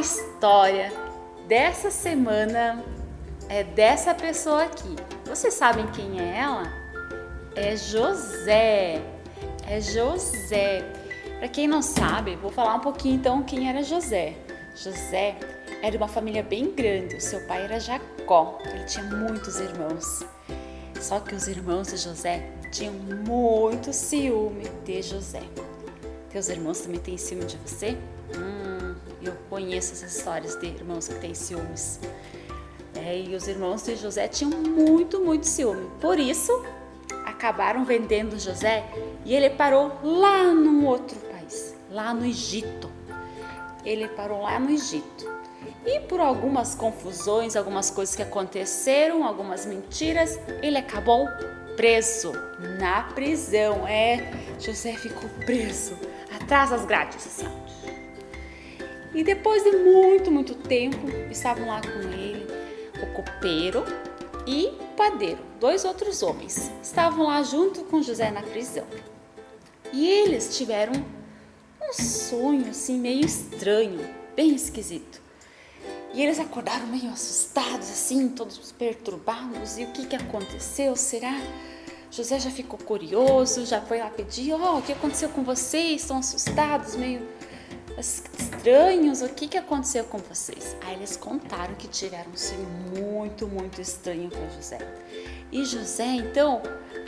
história dessa semana é dessa pessoa aqui. Vocês sabem quem é ela? É José. É José. Para quem não sabe, vou falar um pouquinho então quem era José. José era de uma família bem grande. O seu pai era Jacó. Ele tinha muitos irmãos. Só que os irmãos de José tinham muito ciúme de José. Teus irmãos também têm ciúme de você? Eu conheço essas histórias de irmãos que têm ciúmes. E os irmãos de José tinham muito ciúme. Por isso, acabaram vendendo José e ele parou lá num outro país, lá no Egito. Ele parou lá no Egito. E por algumas confusões, algumas coisas que aconteceram, algumas mentiras, ele acabou preso na prisão. José ficou preso atrás das grades, assim. E depois de muito tempo, estavam lá com ele o copeiro e o padeiro, 2 outros homens. Estavam lá junto com José na prisão. E eles tiveram um sonho assim meio estranho, bem esquisito. E eles acordaram meio assustados, assim, todos perturbados. E o que aconteceu? Será? José já ficou curioso, já foi lá pedir, o que aconteceu com vocês? Estão assustados, meio estranhos, o que aconteceu com vocês? Aí eles contaram que tiveram um sonho muito estranho com José. E José, então,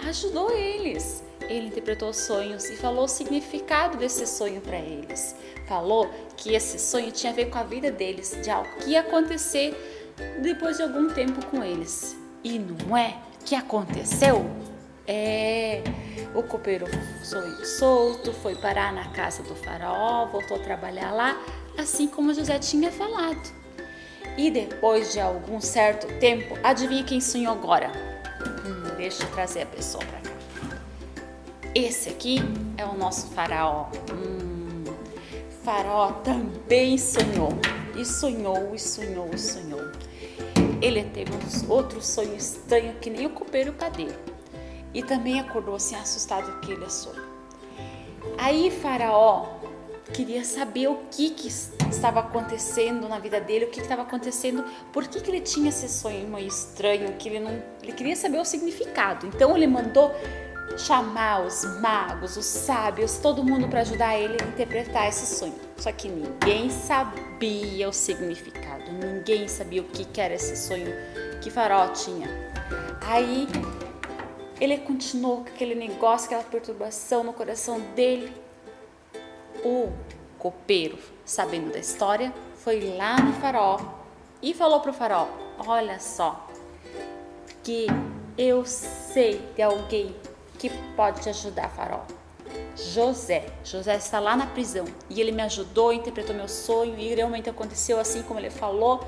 ajudou eles. Ele interpretou os sonhos e falou o significado desse sonho para eles. Falou que esse sonho tinha a ver com a vida deles, de algo que ia acontecer depois de algum tempo com eles. E não é que aconteceu? O copeiro foi solto, foi parar na casa do faraó, voltou a trabalhar lá, assim como José tinha falado. E depois de algum certo tempo, adivinha quem sonhou agora? Deixa eu trazer a pessoa para cá. Esse aqui é o nosso faraó. Faraó também sonhou. E sonhou. Ele teve outro sonho estranho que nem o copeiro e o padeiro. E também acordou assim assustado com aquele sonho. Aí Faraó queria saber o que estava acontecendo na vida dele, o que estava acontecendo, por que ele tinha esse sonho meio estranho, que ele queria saber o significado. Então ele mandou chamar os magos, os sábios, todo mundo para ajudar ele a interpretar esse sonho. Só que ninguém sabia o significado, ninguém sabia o que era esse sonho que Faraó tinha. Aí ele continuou com aquele negócio, aquela perturbação no coração dele. O copeiro, sabendo da história, foi lá no faraó e falou para o faraó: olha só, que eu sei de alguém que pode te ajudar, faraó. José está lá na prisão e ele me ajudou, interpretou meu sonho e realmente aconteceu assim como ele falou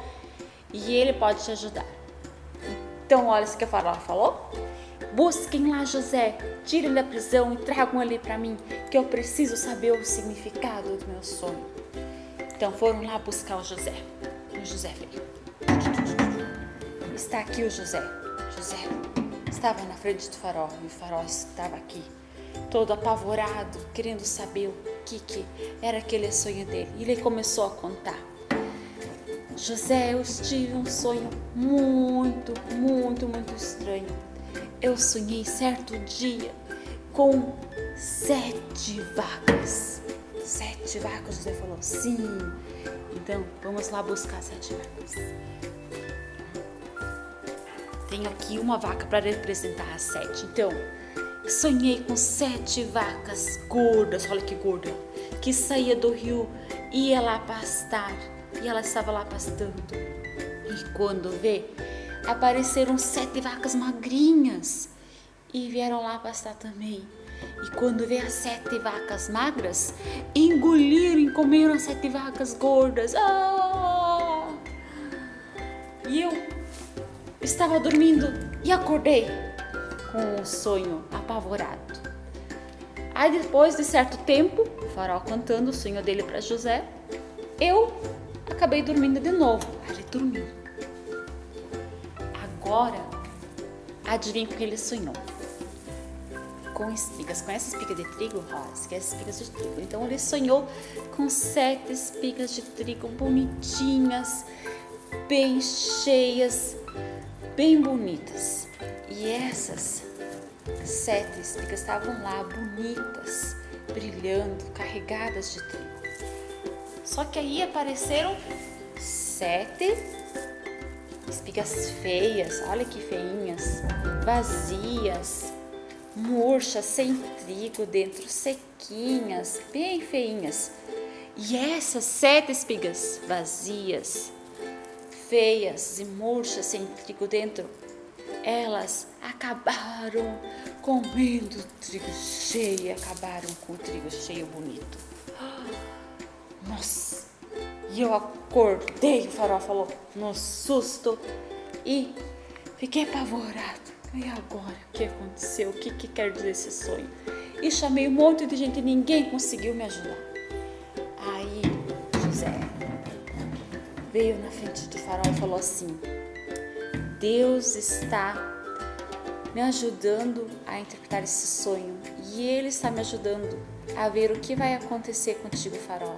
e ele pode te ajudar. Então olha isso que o faraó falou: busquem lá José, tirem da prisão e tragam ele para mim, que eu preciso saber o significado do meu sonho. Então foram lá buscar o José. E o José veio. Está aqui o José. José estava na frente do faraó e o faraó estava aqui, todo apavorado, querendo saber o que era aquele sonho dele. E ele começou a contar. José, eu tive um sonho muito estranho. Eu sonhei certo dia com 7 vacas. 7 vacas, José falou, sim. Então, vamos lá buscar 7 vacas. Tenho aqui uma vaca para representar as 7. Então, sonhei com 7 vacas gordas, olha que gorda, que saía do rio, ia lá pastar. E ela estava lá pastando. E quando vê, apareceram 7 vacas magrinhas e vieram lá pastar também. E quando vê as 7 vacas magras, engoliram e comeram as 7 vacas gordas. E eu estava dormindo e acordei com um sonho apavorado. Aí depois de certo tempo, o faraó contando o sonho dele para José, eu acabei dormindo de novo. Aí ele dormiu. Agora, adivinha o que ele sonhou? com espigas. Conhece espiga de trigo? Ó, esquece espigas de trigo. Então ele sonhou com 7 espigas de trigo bonitinhas, bem cheias, bem bonitas. E essas 7 espigas estavam lá bonitas, brilhando, carregadas de trigo. Só que aí apareceram 7 espigas feias, olha que feinhas, vazias, murchas, sem trigo dentro, sequinhas, bem feinhas. E essas 7 espigas vazias, feias e murchas, sem trigo dentro, elas acabaram comendo o trigo cheio, acabaram com o trigo cheio bonito. Nossa! E eu acordei, o Faraó falou, no susto, e fiquei apavorado. E agora, o que aconteceu? O que quer dizer esse sonho? E chamei um monte de gente e ninguém conseguiu me ajudar. Aí José veio na frente do Faraó e falou assim: Deus está me ajudando a interpretar esse sonho e Ele está me ajudando a ver o que vai acontecer contigo, Faraó.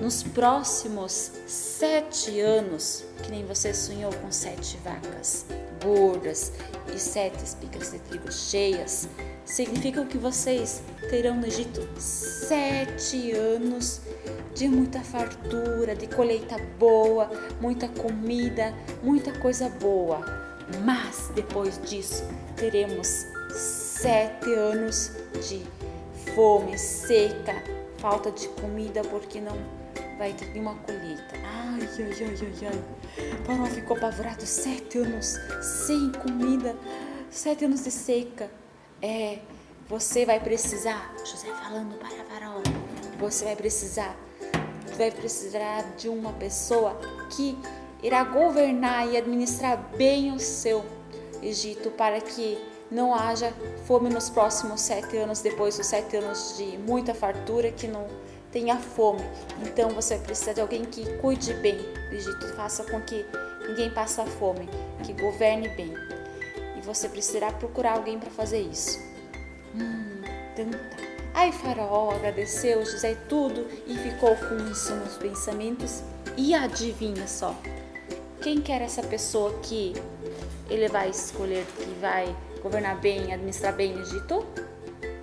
Nos próximos 7 anos, que nem você sonhou com 7 vacas gordas e 7 espigas de trigo cheias, significa que vocês terão no Egito 7 anos de muita fartura, de colheita boa, muita comida, muita coisa boa. Mas depois disso teremos 7 anos de fome, seca, falta de comida, porque não vai ter nenhuma colheita. Ai. Faraó ficou apavorado. 7 anos sem comida, 7 anos de seca. Você vai precisar, José falando para Faraó, você vai precisar de uma pessoa que irá governar e administrar bem o seu Egito, para que não haja fome nos próximos 7 anos, depois dos 7 anos de muita fartura, que não tenha fome. Então você precisa de alguém que cuide bem do Egito, faça com que ninguém passe fome, que governe bem. E você precisará procurar alguém para fazer isso. Então tá. Aí Faraó agradeceu José tudo e ficou com isso nos pensamentos. E adivinha só, quem que era essa pessoa que ele vai escolher, que vai governar bem, administrar bem o Egito?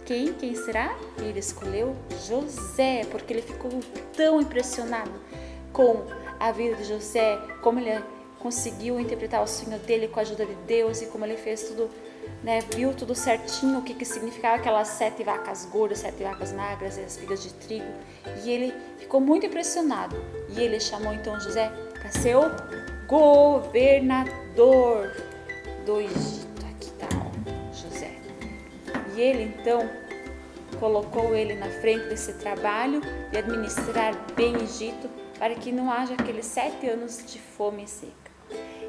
Quem será? Ele escolheu José, porque ele ficou tão impressionado com a vida de José, como ele conseguiu interpretar o sonho dele com a ajuda de Deus e como ele fez tudo, viu tudo certinho, o que significava aquelas 7 vacas gordas, 7 vacas magras e as espigas de trigo. E ele ficou muito impressionado. E ele chamou então José para ser o governador do Egito. Aqui está, José. E ele então colocou ele na frente desse trabalho de administrar bem o Egito, para que não haja aqueles 7 anos de fome e seca.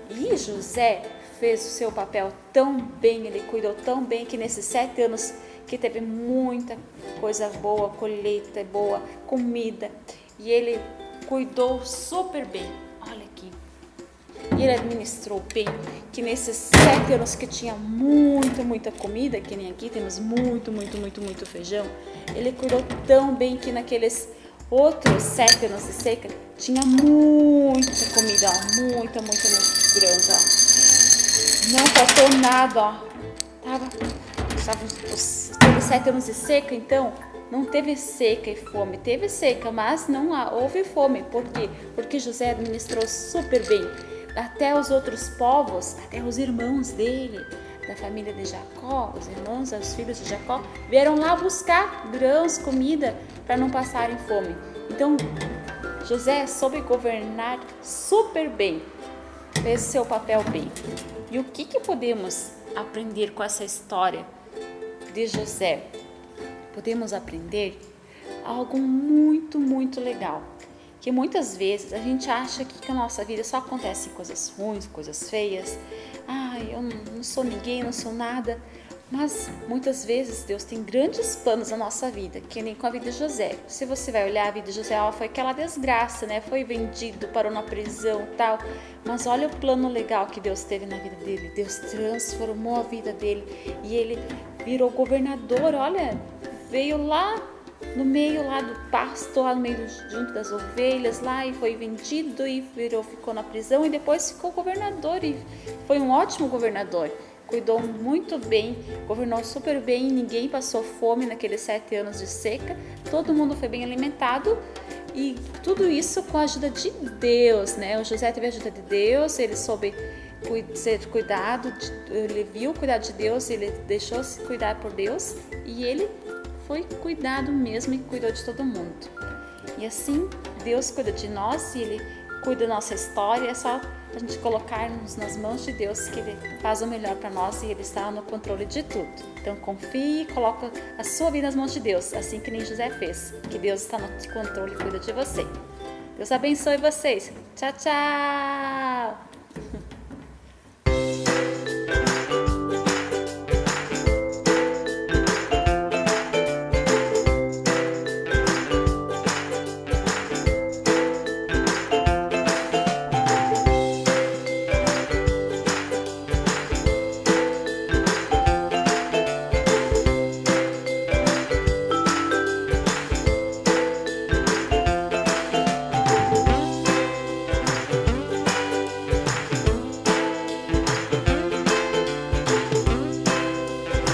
E José fez o seu papel tão bem, ele cuidou tão bem, que nesses 7 anos que teve muita coisa boa, colheita boa, comida, e ele cuidou super bem. Olha aqui. E ele administrou bem, que nesses 7 anos que tinha muita comida, que nem aqui temos muito feijão, ele cuidou tão bem que naqueles outros 7 anos de seca tinha muita comida, ó, muita grande, ó. Não faltou nada, ó. Tava os 7 anos de seca, então não teve seca e fome. Teve seca, mas não houve fome. Por quê? Porque José administrou super bem. Até os outros povos, até os irmãos dele, da família de Jacó, os irmãos, os filhos de Jacó, vieram lá buscar grãos, comida, para não passarem fome. Então, José soube governar super bem, fez o seu papel bem. E o que podemos aprender com essa história de José? Podemos aprender algo muito legal. Que muitas vezes a gente acha que a nossa vida só acontece coisas ruins, coisas feias. Eu não sou ninguém, não sou nada. Mas muitas vezes Deus tem grandes planos na nossa vida, que nem com a vida de José. Se você vai olhar a vida de José, foi aquela desgraça, né? Foi vendido, parou na prisão e tal. Mas olha o plano legal que Deus teve na vida dele. Deus transformou a vida dele e ele virou governador. Olha, veio lá no meio lá do pasto, lá no meio junto das ovelhas lá, e foi vendido e ficou na prisão e depois ficou governador e foi um ótimo governador. Cuidou muito bem, governou super bem, ninguém passou fome naqueles 7 anos de seca, todo mundo foi bem alimentado e tudo isso com a ajuda de Deus, né? O José teve a ajuda de Deus, ele soube ser cuidado, ele viu o cuidado de Deus, ele deixou-se cuidar por Deus e ele foi cuidado mesmo e cuidou de todo mundo. E assim, Deus cuida de nós e Ele cuida da nossa história, é só a gente colocarmos nas mãos de Deus que Ele faz o melhor para nós e Ele está no controle de tudo. Então confie e coloca a sua vida nas mãos de Deus, assim que nem José fez, que Deus está no controle e cuida de você. Deus abençoe vocês. Tchau, tchau!